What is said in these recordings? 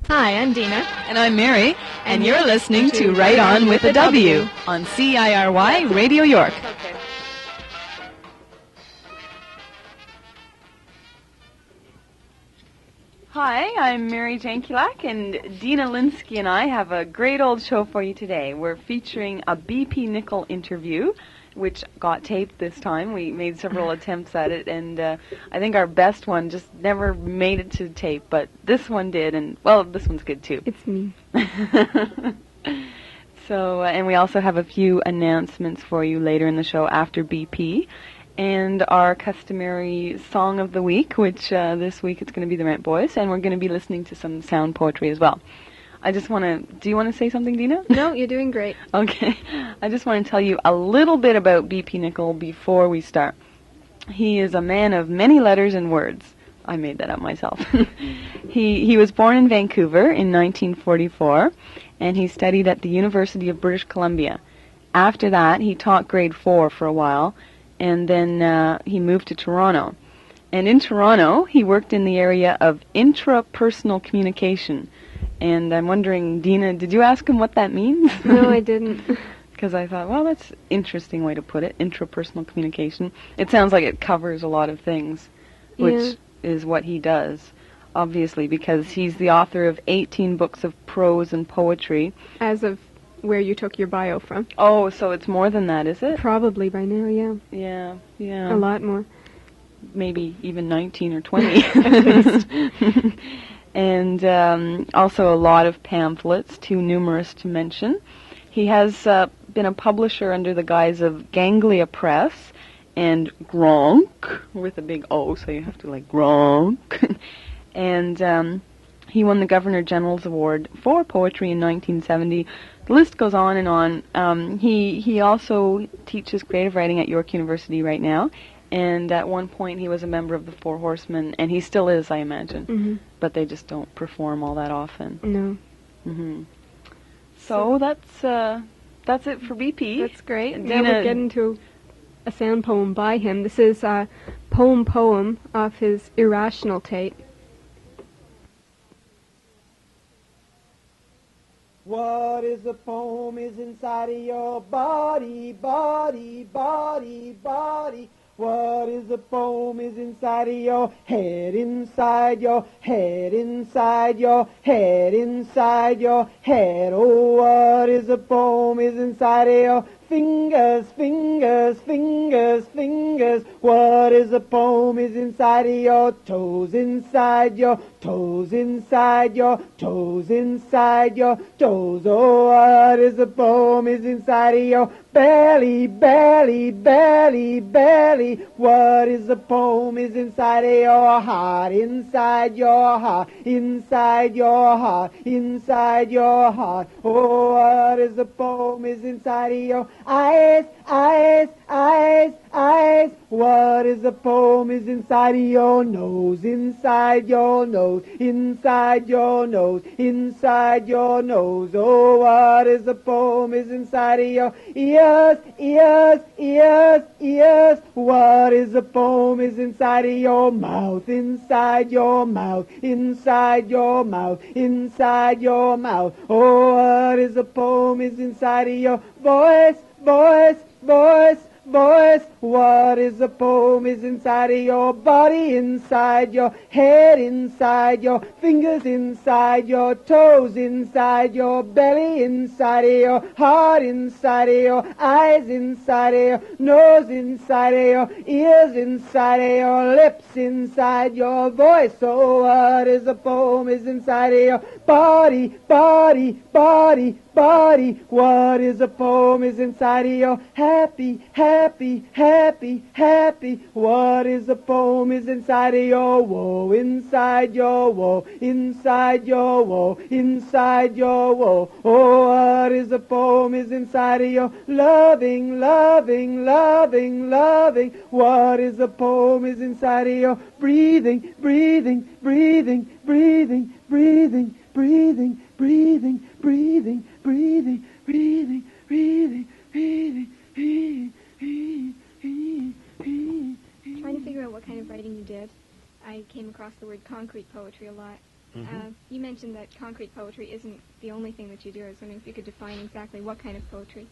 Hi, I'm Dina. And I'm Mary, and you're listening to Right On with a W on CIRY Radio York. Okay. Hi, I'm Mary Jankulak, and Dina Linsky and I have a great old show for you today. We're featuring a BP Nichol interview, which got taped this time. We made several attempts at it, and I think our best one just never made it to tape, but this one did, and, well, this one's good too. It's me. So, and we also have a few announcements for you later in the show after BP. And our customary song of the week, which this week it's going to be the Rent Boys, and we're going to be listening to some sound poetry as well. I just want to, do you want to say something, Dina? No, you're doing great. Okay. I just want to tell you a little bit about BP Nichol before we start. He is a man of many letters and words. I made that up myself. He was born in Vancouver in 1944, and he studied at the University of British Columbia. After that, he taught grade 4 for a while, and then he moved to Toronto. And in Toronto, he worked in the area of intrapersonal communication. And I'm wondering, Dina, did you ask him what that means? No, I didn't. Because I thought, well, that's an interesting way to put it, intrapersonal communication. It sounds like it covers a lot of things, which is what he does, obviously, because he's the author of 18 books of prose and poetry. As of where you took your bio from. Oh, so it's more than that, is it? Probably by now, yeah. Yeah. A lot more. Maybe even 19 or 20. At least. And also a lot of pamphlets, too numerous to mention. He has been a publisher under the guise of Ganglia Press and Gronk, with a big O, so you have to like Gronk. And he won the Governor General's Award for Poetry in 1970. The list goes on and on. He also teaches creative writing at York University right now, and at one point he was a member of the Four Horsemen, and he still is, I imagine. Mm-hmm. But they just don't perform all that often. No. Mm-hmm. So that's it for BP. That's great. Dina, Now we're getting to a sound poem by him. This is a poem off his Irrational tape. What is a poem is inside of your body, body, body, body. What is a poem is inside of your head, inside your head, inside your head, inside your head. Oh, what is a poem is inside of your fingers, fingers, fingers, fingers. What is a poem is inside of your toes, inside your toes, inside your toes, inside your toes. Oh, what is a poem is inside of your belly, belly, belly, belly. What is a poem is inside of your heart, inside your heart, inside your heart, inside your heart. Oh, what is a poem is inside of your eyes, eyes, eyes, eyes. What is a poem is inside of your nose, inside your nose, inside your nose, inside your nose. Oh, what is a poem is inside of your ears, ears, ears, ears. What is a poem is inside of your mouth, inside your mouth, inside your mouth, inside your mouth. Oh, what is a poem is inside of your voice, voice, voice, voice. What is a poem is inside of your body, inside your head, inside your fingers, inside your toes, inside your belly, inside of your heart, inside of your eyes, inside of your nose, inside of your ears, inside of your lips, inside your voice. Oh, what is a poem is inside of your body, body, body, body. What is a poem is inside of your happy, happy, happy, happy. What is a poem is inside of your woe, inside your woe, inside your woe, inside your woe. Oh, what is a poem is inside of your loving, loving, loving, loving. What is a poem is inside of your breathing, breathing, breathing, breathing, breathing, breathing, breathing, breathing, breathing, breathing, breathing, breathing, breathing, breathing. Trying to figure out what kind of writing you did, I came across the word concrete poetry a lot. Mm-hmm. You mentioned mentioned that concrete poetry isn't the only thing that you do. I was wondering if you could define exactly what kind of poetry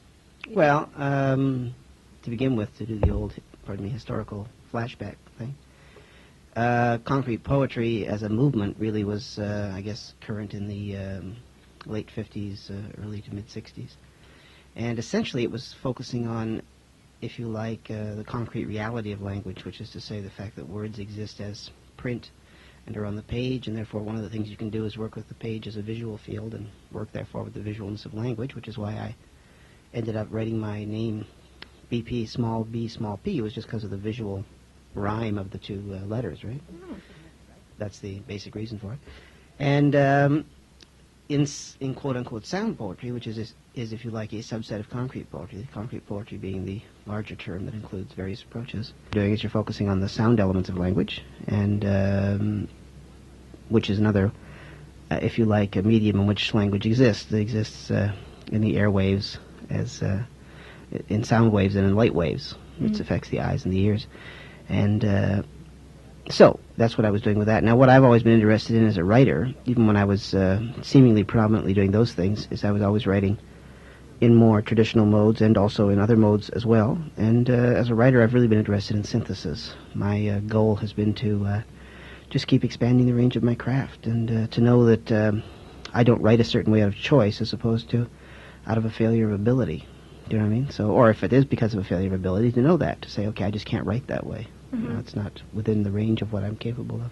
you Well, to begin with, to do the old, historical flashback thing, concrete poetry as a movement really was, I guess, current in the late 50s, early to mid-60s. And essentially it was focusing on, if you like, the concrete reality of language, which is to say the fact that words exist as print and are on the page, and therefore one of the things you can do is work with the page as a visual field and work, therefore, with the visualness of language, which is why I ended up writing my name BP small b small p. It was just because of the visual rhyme of the two letters, right? Oh. That's the basic reason for it. And in quote-unquote sound poetry, which is, if you like, a subset of concrete poetry being the larger term that includes various approaches. What you're doing is you're focusing on the sound elements of language, and which is another, if you like, a medium in which language exists. It exists in the airwaves, as in sound waves and in light waves, which affects the eyes and the ears. And so that's what I was doing with that. Now, what I've always been interested in as a writer, even when I was seemingly predominantly doing those things, is I was always writing in more traditional modes and also in other modes as well. And as a writer, I've really been interested in synthesis. My goal has been to just keep expanding the range of my craft, and to know that I don't write a certain way out of choice as opposed to out of a failure of ability. Do you know what I mean? So, or if it is because of a failure of ability, to know that, to say, okay, I just can't write that way. Mm-hmm. You know, it's not within the range of what I'm capable of.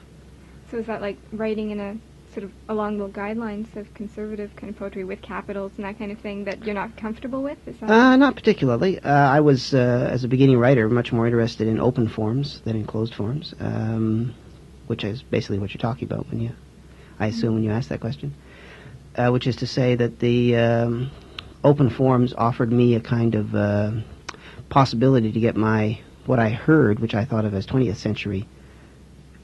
So is that like writing in a sort of along the guidelines of conservative kind of poetry with capitals and that kind of thing that you're not comfortable with? Is that Not particularly. I was, as a beginning writer, much more interested in open forms than in closed forms, which is basically what you're talking about when you, I assume, when you ask that question. Which is to say that the open forms offered me a kind of possibility to get what I heard, which I thought of as 20th century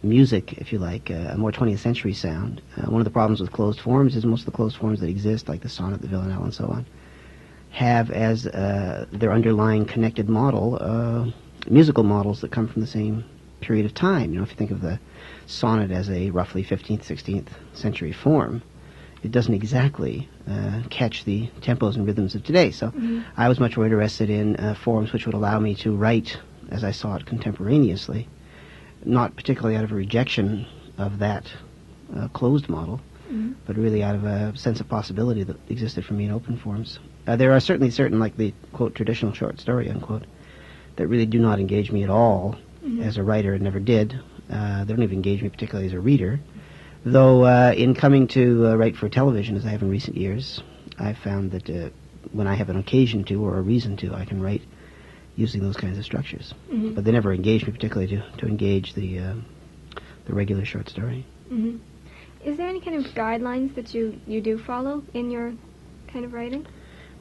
music, if you like, a more 20th century sound. One of the problems with closed forms is most of the closed forms that exist, like the sonnet, the villanelle, and so on, have as their underlying connected model musical models that come from the same period of time. You know, if you think of the sonnet as a roughly 15th, 16th century form, it doesn't exactly catch the tempos and rhythms of today. So I was much more interested in forms which would allow me to write as I saw it contemporaneously, not particularly out of a rejection of that closed model, but really out of a sense of possibility that existed for me in open forms. There are certainly certain, like the, quote, traditional short story, unquote, that really do not engage me at all as a writer, and never did. They don't even engage me particularly as a reader. Though in coming to write for television, as I have in recent years, I've found that when I have an occasion to or a reason to, I can write using those kinds of structures. But they never engage me particularly to engage the regular short story. Is there any kind of guidelines that you do follow in your kind of writing?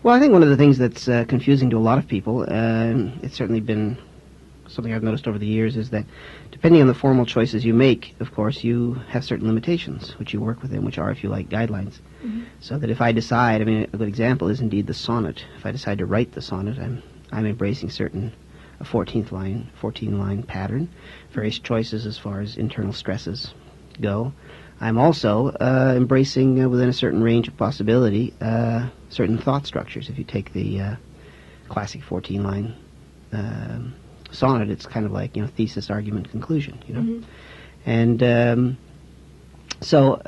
Well, I think one of the things that's confusing to a lot of people, it's certainly been something I've noticed over the years, is that depending on the formal choices you make, of course, you have certain limitations which you work within, which are, if you like, guidelines. So that if I decide, I mean, a good example is indeed the sonnet. If I decide to write the sonnet, I'm embracing a 14-line pattern, various choices as far as internal stresses go. I'm also embracing, within a certain range of possibility, certain thought structures. If you take the classic 14-line sonnet, it's kind of like, thesis, argument, conclusion, And so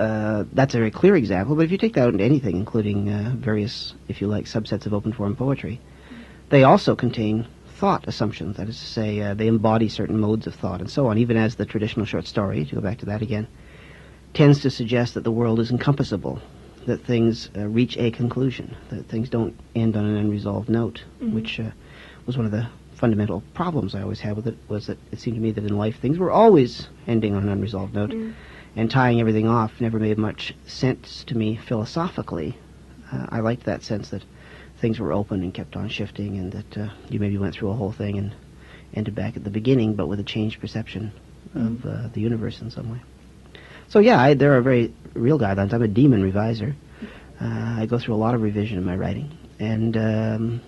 that's a very clear example, but if you take that out into anything, including various, if you like, subsets of open form poetry, they also contain thought assumptions. That is to say, they embody certain modes of thought and so on, even as the traditional short story, to go back to that again, tends to suggest that the world is encompassable, that things reach a conclusion, that things don't end on an unresolved note, which was one of the fundamental problems I always had with it, was that it seemed to me that in life things were always ending on an unresolved note, and tying everything off never made much sense to me philosophically. I liked that sense that things were open and kept on shifting, and that you maybe went through a whole thing and ended back at the beginning, but with a changed perception of the universe in some way. So yeah, there are very real guidelines. I'm a demon reviser. I go through a lot of revision in my writing, and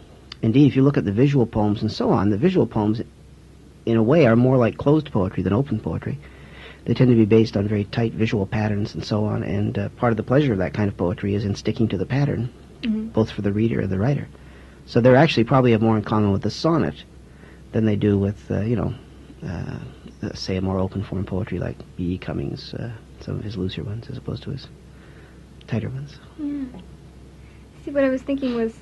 indeed, if you look at the visual poems and so on, the visual poems, in a way, are more like closed poetry than open poetry. they tend to be based on very tight visual patterns and so on, and part of the pleasure of that kind of poetry is in sticking to the pattern, both for the reader and the writer. So they actually probably have more in common with the sonnet than they do with, say, a more open-form poetry like B.E. Cummings, some of his looser ones, as opposed to his tighter ones. Yeah. See, what I was thinking was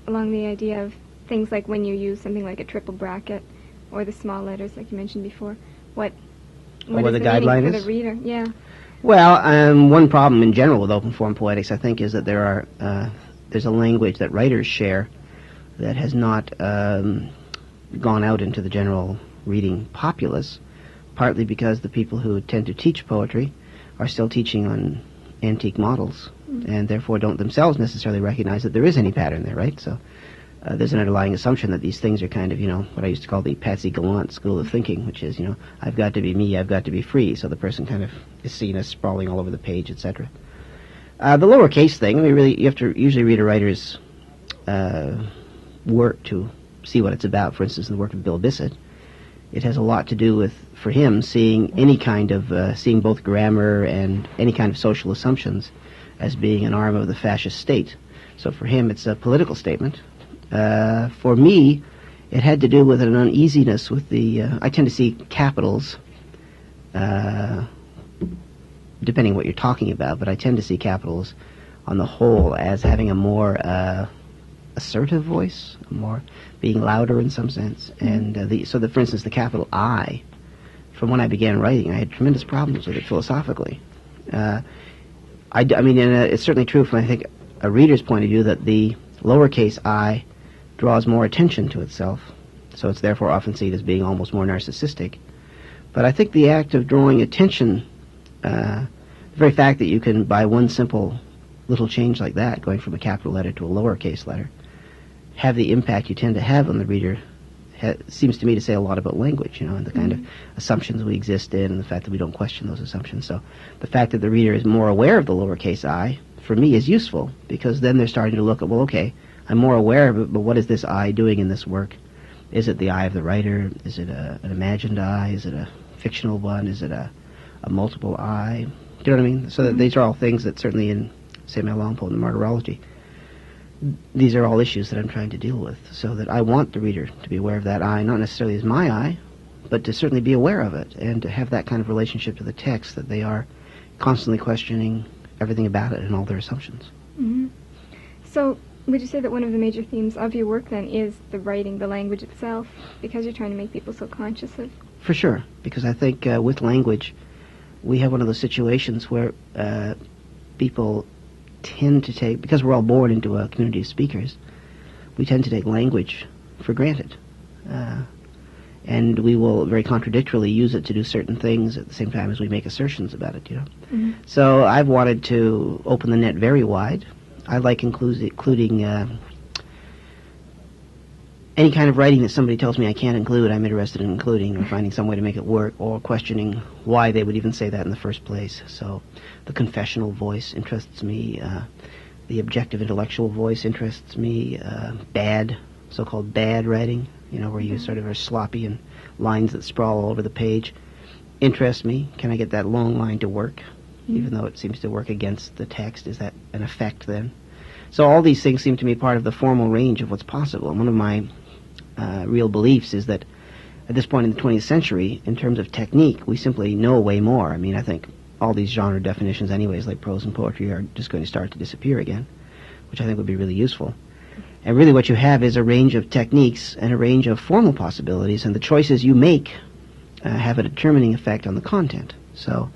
along the idea of things like when you use something like a triple bracket or the small letters, like you mentioned before. What What is the meaning guideline for is? the reader? Yeah. Well, one problem in general with open-form poetics, I think, is that there's a language that writers share that has not gone out into the general reading populace, partly because the people who tend to teach poetry are still teaching on antique models, and therefore don't themselves necessarily recognize that there is any pattern there, right? So there's an underlying assumption that these things are kind of, what I used to call the Patsy Gallant school of thinking, which is, I've got to be me, I've got to be free, so the person kind of is seen as sprawling all over the page, etc. The lowercase thing, I mean, really, you have to usually read a writer's work to see what it's about. For instance, in the work of Bill Bissett, it has a lot to do with, for him, seeing any kind of, seeing both grammar and any kind of social assumptions as being an arm of the fascist state. So for him, it's a political statement. For me, it had to do with an uneasiness with I tend to see capitals, depending on what you're talking about, but I tend to see capitals on the whole as having a more assertive voice, more being louder in some sense. And for instance, the capital I, from when I began writing, I had tremendous problems with it philosophically. It's certainly true from, I think, a reader's point of view that the lowercase I draws more attention to itself, so it's therefore often seen as being almost more narcissistic. But I think the act of drawing attention, the very fact that you can, by one simple little change like that, going from a capital letter to a lowercase letter, have the impact you tend to have on the reader, seems to me to say a lot about language, and the kind of assumptions we exist in, and the fact that we don't question those assumptions. So the fact that the reader is more aware of the lowercase I, for me, is useful, because then they're starting to look at, well, okay, I'm more aware of it, but what is this I doing in this work? Is it the I of the writer? Is it an imagined I? Is it a fictional one? Is it a multiple I? Do you know what I mean? So that these are all things that certainly in, say, my long poem, The Martyrology, these are all issues that I'm trying to deal with, so that I want the reader to be aware of that I, not necessarily as my I, but to certainly be aware of it, and to have that kind of relationship to the text, that they are constantly questioning everything about it and all their assumptions. Mm-hmm. So would you say that one of the major themes of your work, then, is the writing, the language itself, because you're trying to make people so conscious of? For sure, because I think with language, we have one of those situations where people tend to take, because we're all born into a community of speakers, we tend to take language for granted. And we will very contradictorily use it to do certain things at the same time as we make assertions about it, Mm-hmm. So I've wanted to open the net very wide. I like including any kind of writing that somebody tells me I can't include, I'm interested in including, or finding some way to make it work, or questioning why they would even say that in the first place. So the confessional voice interests me, the objective intellectual voice interests me, so-called bad writing, where you sort of are sloppy and lines that sprawl all over the page, interests me. Can I get that long line to work, even though it seems to work against the text? Is that an effect then? So all these things seem to me part of the formal range of what's possible. And one of my real beliefs is that at this point in the 20th century, in terms of technique, we simply know way more. I mean, I think all these genre definitions anyways, like prose and poetry, are just going to start to disappear again, which I think would be really useful. And really what you have is a range of techniques and a range of formal possibilities, and the choices you make have a determining effect on the content. So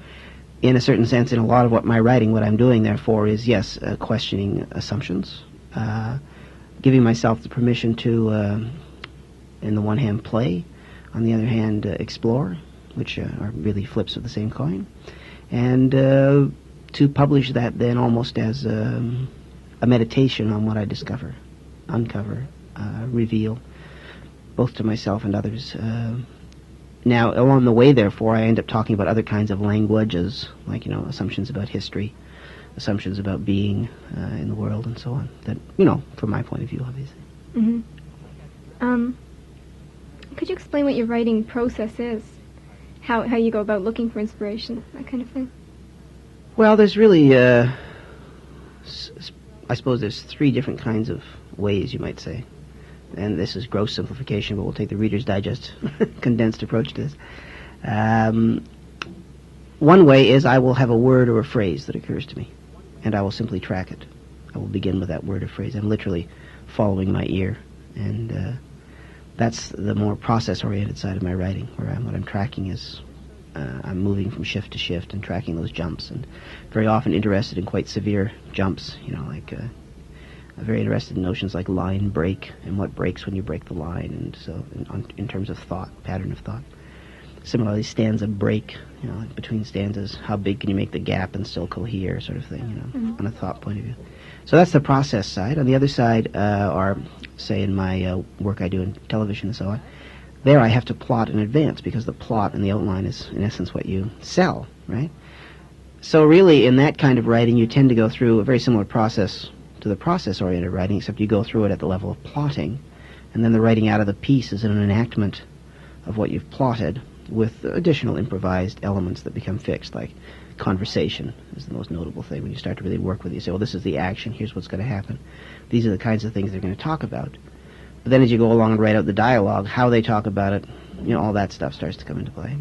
in a certain sense, in a lot of what I'm doing, therefore, is, yes, questioning assumptions, giving myself the permission to, in the one hand, play, on the other hand, explore, which are really flips of the same coin, and to publish that then almost as a meditation on what I discover, uncover, reveal, both to myself and others. Now, along the way, therefore, I end up talking about other kinds of languages, like, assumptions about history, assumptions about being in the world, and so on. That, from my point of view, obviously. Mm-hmm. Could you explain what your writing process is? how you go about looking for inspiration, that kind of thing. Well, there's really, I suppose there's three different kinds of ways, you might say. And this is gross simplification, but we'll take the Reader's Digest condensed approach to this. One way is I will have a word or a phrase that occurs to me, and I will simply track it. I will begin with that word or phrase. I'm literally following my ear, and that's the more process-oriented side of my writing, where what I'm tracking is I'm moving from shift to shift and tracking those jumps, and very often interested in quite severe jumps, like I'm very interested in notions like line break and what breaks when you break the line, and so in terms of thought, pattern of thought. Similarly, stanza break, like between stanzas, how big can you make the gap and still cohere, sort of thing, on a thought point of view. So that's the process side. On the other side, are, say, in my work I do in television and so on, there I have to plot in advance, because the plot and the outline is, in essence, what you sell, right? So really, in that kind of writing, you tend to go through a very similar process to the process-oriented writing, except you go through it at the level of plotting, and then the writing out of the piece is an enactment of what you've plotted, with additional improvised elements that become fixed, like conversation is the most notable thing. When you start to really work with it, you say, well, this is the action, here's what's going to happen. These are the kinds of things they're going to talk about. But then as you go along and write out the dialogue, how they talk about it, all that stuff starts to come into play.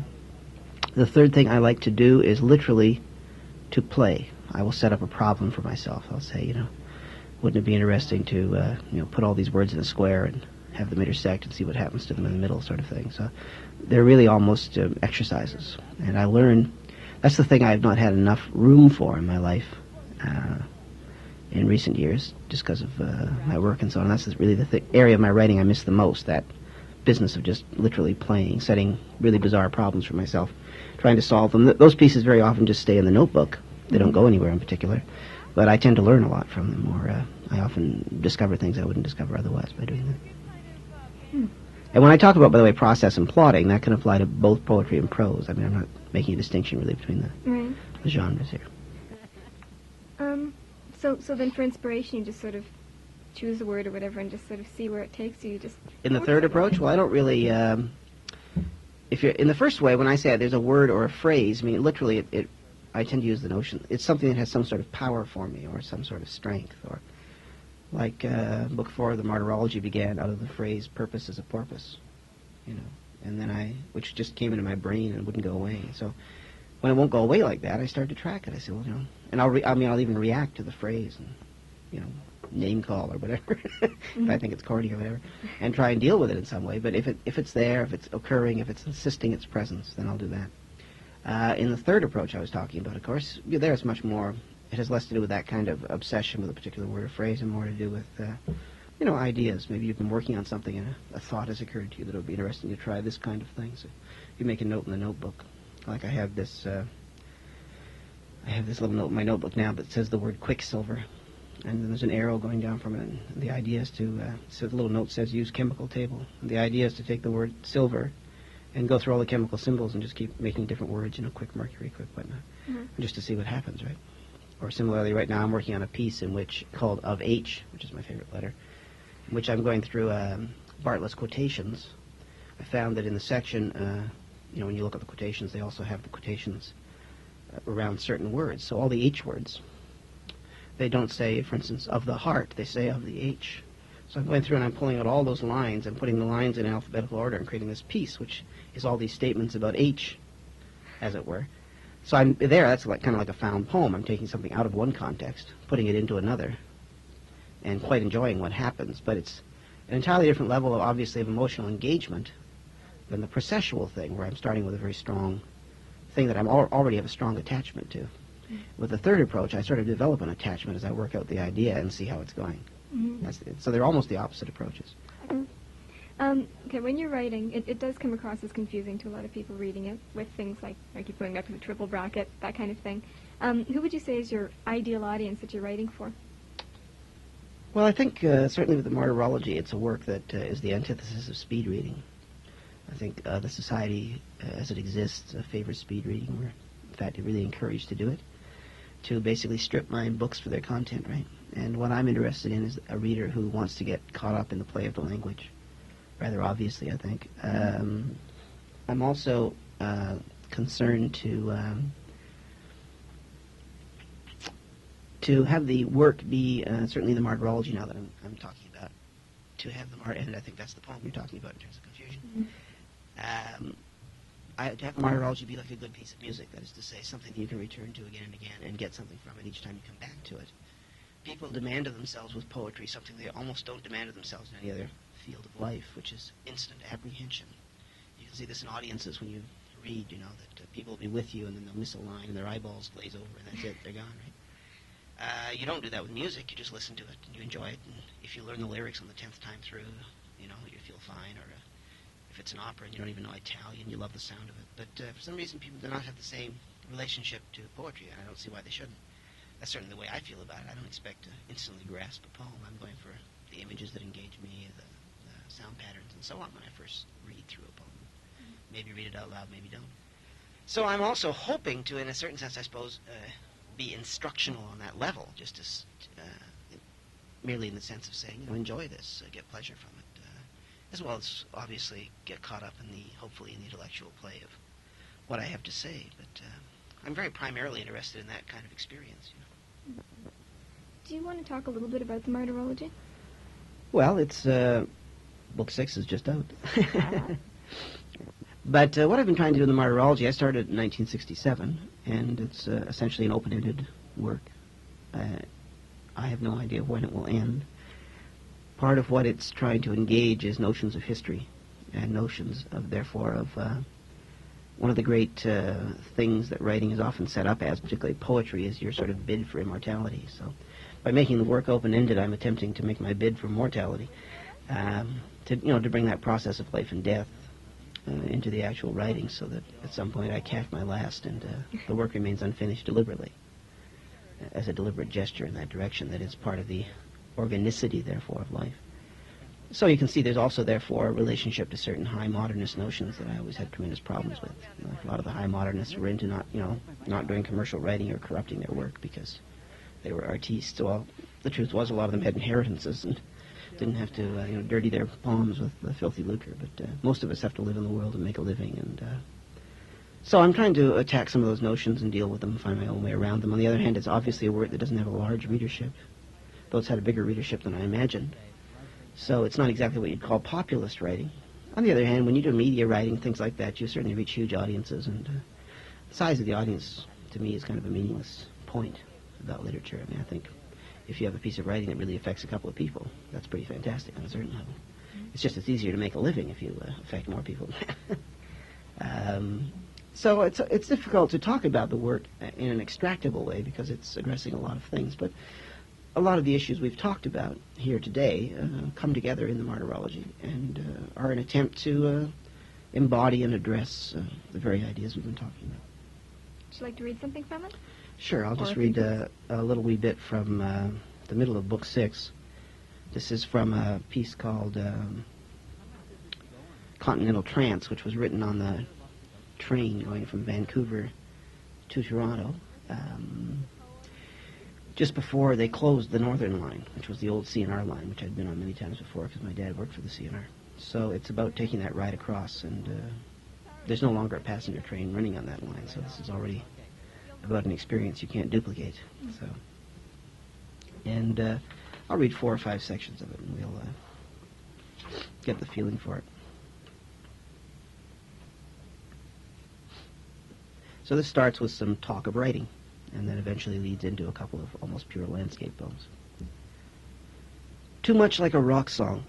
The third thing I like to do is literally to play. I will set up a problem for myself. I'll say, wouldn't it be interesting to, put all these words in a square and have them intersect and see what happens to them in the middle, sort of thing. So they're really almost exercises. And I learn, that's the thing I have not had enough room for in my life in recent years, just because of my work and so on. That's really the area of my writing I miss the most, that business of just literally playing, setting really bizarre problems for myself, trying to solve them. Those pieces very often just stay in the notebook. They don't go anywhere in particular. But I tend to learn a lot from them, or I often discover things I wouldn't discover otherwise by doing that. And when I talk about, by the way, process and plotting, that can apply to both poetry and prose. I mean, I'm not making a distinction really between the genres here. So then for inspiration, you just sort of choose a word or whatever and just sort of see where it takes you. In the third approach, well, I don't really... if you're in the first way, when I say there's a word or a phrase, I mean, literally, I tend to use the notion, it's something that has some sort of power for me, or some sort of strength, or like Book 4 of the Martyrology began out of the phrase, purpose is a porpoise, and then which just came into my brain and wouldn't go away. So when it won't go away like that, I start to track it. I say, well, and I'll even react to the phrase and, name call or whatever, if I think it's corny or whatever, and try and deal with it in some way. But if it's there, if it's occurring, if it's insisting its presence, then I'll do that. In the third approach I was talking about, of course, there it's much more, it has less to do with that kind of obsession with a particular word or phrase and more to do with, ideas. Maybe you've been working on something and a thought has occurred to you that it would be interesting to try this kind of thing. So you make a note in the notebook. Like I have this little note in my notebook now that says the word quicksilver. And then there's an arrow going down from it. And the idea is so the little note says use chemical table. And the idea is to take the word silver and go through all the chemical symbols and just keep making different words, quick mercury, quick whatnot, just to see what happens, right? Or similarly, right now I'm working on a piece called Of H, which is my favorite letter, in which I'm going through Bartlett's quotations. I found that in the section, when you look at the quotations, they also have the quotations around certain words. So all the H words, they don't say, for instance, of the heart, they say of the H. So I'm going through and I'm pulling out all those lines and putting the lines in alphabetical order and creating this piece, which is all these statements about H, as it were. So I'm there, that's kind of like a found poem. I'm taking something out of one context, putting it into another, and quite enjoying what happens. But it's an entirely different level, obviously, of emotional engagement than the processual thing, where I'm starting with a very strong thing that I already have a strong attachment to. With the third approach, I sort of develop an attachment as I work out the idea and see how it's going. So they're almost the opposite approaches. Okay, when you're writing, it does come across as confusing to a lot of people reading it, with things like, I keep going back to the triple bracket, that kind of thing. Who would you say is your ideal audience that you're writing for? Well, I think certainly with the Martyrology, it's a work that is the antithesis of speed reading. I think the society, as it exists, favors speed reading. We're, in fact, really encouraged to do it, to basically strip mine books for their content, right? And what I'm interested in is a reader who wants to get caught up in the play of the language, rather obviously, I think. I'm also concern to have the work be, certainly the martyrology now that I'm talking about, to have the and I think that's the poem you're talking about in terms of confusion. To have the martyrology be like a good piece of music, that is to say, something that you can return to again and again and get something from it each time you come back to it. People demand of themselves with poetry something they almost don't demand of themselves in any other field of life, which is instant apprehension. You can see this in audiences when you read, you know, that people will be with you and then they'll miss a line and their eyeballs glaze over and that's it, they're gone, right? You don't do that with music. You just listen to it and you enjoy it. And if you learn the lyrics on the 10th time through, you know, you feel fine. Or if it's an opera and you don't even know Italian, you love the sound of it. But for some reason, people do not have the same relationship to poetry, and I don't see why they shouldn't. That's certainly the way I feel about it. I don't expect to instantly grasp a poem. I'm going for the images that engage me, the sound patterns, and so on when I first read through a poem. Maybe read it out loud, maybe don't. So I'm also hoping to, in a certain sense, I suppose, be instructional on that level, just as merely in the sense of saying, you know, enjoy this, get pleasure from it, as well as obviously get caught up in hopefully in the intellectual play of what I have to say. But I'm very primarily interested in that kind of experience. You know. Do you want to talk a little bit about the martyrology? Well, it's book 6 is just out. But what I've been trying to do in the martyrology, I started in 1967, and it's essentially an open-ended work. I have no idea when it will end. Part of what it's trying to engage is notions of history, and notions of, therefore, of one of the great things that writing is often set up as, particularly poetry, is your sort of bid for immortality. So by making the work open-ended, I'm attempting to make my bid for mortality, to bring that process of life and death into the actual writing, so that at some point I catch my last and the work remains unfinished deliberately, as a deliberate gesture in that direction that is part of the organicity, therefore, of life. So you can see there's also, therefore, a relationship to certain high modernist notions that I always had tremendous problems with. A lot of the high modernists were into not doing commercial writing or corrupting their work because they were artistes. Well, the truth was a lot of them had inheritances and didn't have to dirty their poems with filthy lucre, but most of us have to live in the world and make a living, and so I'm trying to attack some of those notions and deal with them, find my own way around them. On the other hand, it's obviously a work that doesn't have a large readership, though it's had a bigger readership than I imagined, so it's not exactly what you'd call populist writing. On the other hand, when you do media writing, things like that, you certainly reach huge audiences, and the size of the audience, to me, is kind of a meaningless point about literature. I mean, I think if you have a piece of writing that really affects a couple of people, that's pretty fantastic on a certain level. It's just it's easier to make a living if you affect more people. So it's difficult to talk about the work in an extractable way because it's addressing a lot of things. But a lot of the issues we've talked about here today come together in the martyrology and are an attempt to embody and address the very ideas we've been talking about. Would you like to read something from it? Sure, I'll just read a little wee bit from the middle of Book 6. This is from a piece called Continental Trance, which was written on the train going from Vancouver to Toronto, just before they closed the Northern Line, which was the old CNR line, which I'd been on many times before because my dad worked for the CNR. So it's about taking that ride across, and there's no longer a passenger train running on that line, so this is already about an experience you can't duplicate. So, and I'll read 4 or 5 sections of it, and we'll get the feeling for it. So this starts with some talk of writing, and then eventually leads into a couple of almost pure landscape poems. Too much like a rock song,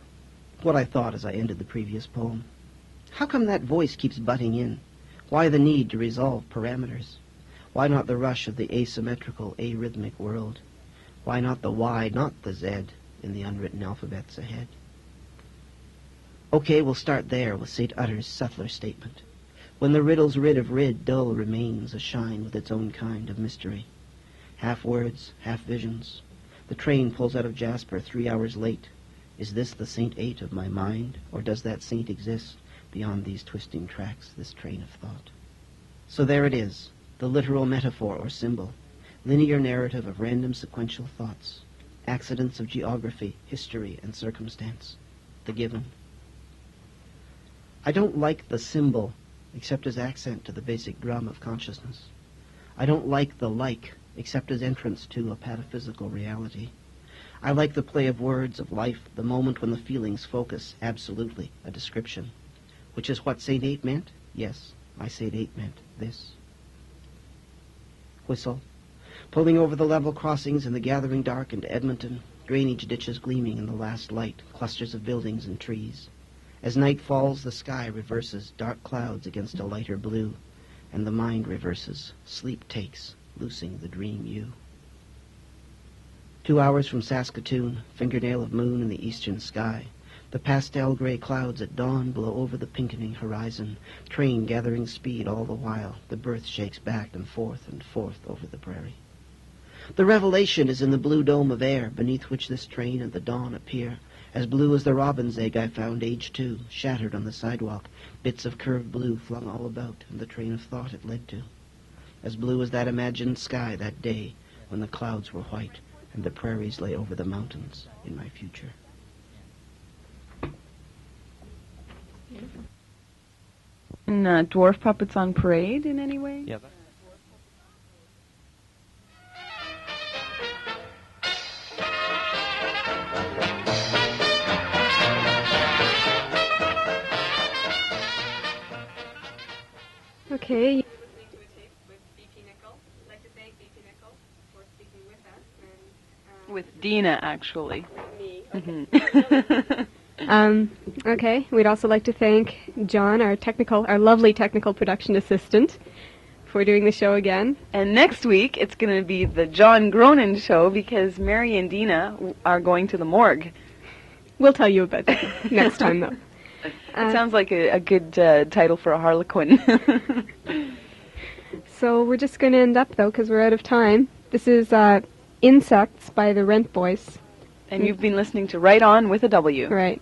what I thought as I ended the previous poem. How come that voice keeps butting in? Why the need to resolve parameters? Why not the rush of the asymmetrical, arrhythmic world? Why not the Y, not the Z, in the unwritten alphabets ahead? Okay, we'll start there with St. Utter's subtler statement. When the riddle's rid of rid, dull remains a shine with its own kind of mystery. Half words, half visions. The train pulls out of Jasper 3 hours late. Is this the Saint 8 of my mind, or does that saint exist beyond these twisting tracks, this train of thought? So there it is. The literal metaphor or symbol, linear narrative of random sequential thoughts, accidents of geography, history, and circumstance, the given. I don't like the symbol except as accent to the basic drum of consciousness. I don't like the like, except as entrance to a pataphysical reality. I like the play of words, of life, the moment when the feelings focus, absolutely, a description. Which is what St. 8 meant? Yes, my St. 8 meant this. Whistle. Pulling over the level crossings in the gathering dark into Edmonton, drainage ditches gleaming in the last light, clusters of buildings and trees. As night falls, the sky reverses, dark clouds against a lighter blue, and the mind reverses, sleep takes, loosing the dream you. 2 hours from Saskatoon, fingernail of moon in the eastern sky. The pastel gray clouds at dawn blow over the pinkening horizon, train gathering speed all the while. The berth shakes back and forth over the prairie. The revelation is in the blue dome of air, beneath which this train and the dawn appear, as blue as the robin's egg I found age 2, shattered on the sidewalk, bits of curved blue flung all about, and the train of thought it led to. As blue as that imagined sky that day, when the clouds were white, and the prairies lay over the mountains in my future. And dwarf puppets on parade in any way? Yeah. Okay. With Dina, actually. Okay, we'd also like to thank John, our lovely technical production assistant, for doing the show again. And next week, it's going to be the John Gronin show because Mary and Dina are going to the morgue. We'll tell you about that next time, though. It sounds like a good title for a Harlequin. So we're just going to end up, though, because we're out of time. This is Insects by the Rent Boys. And you've been listening to Right On with a W. Right.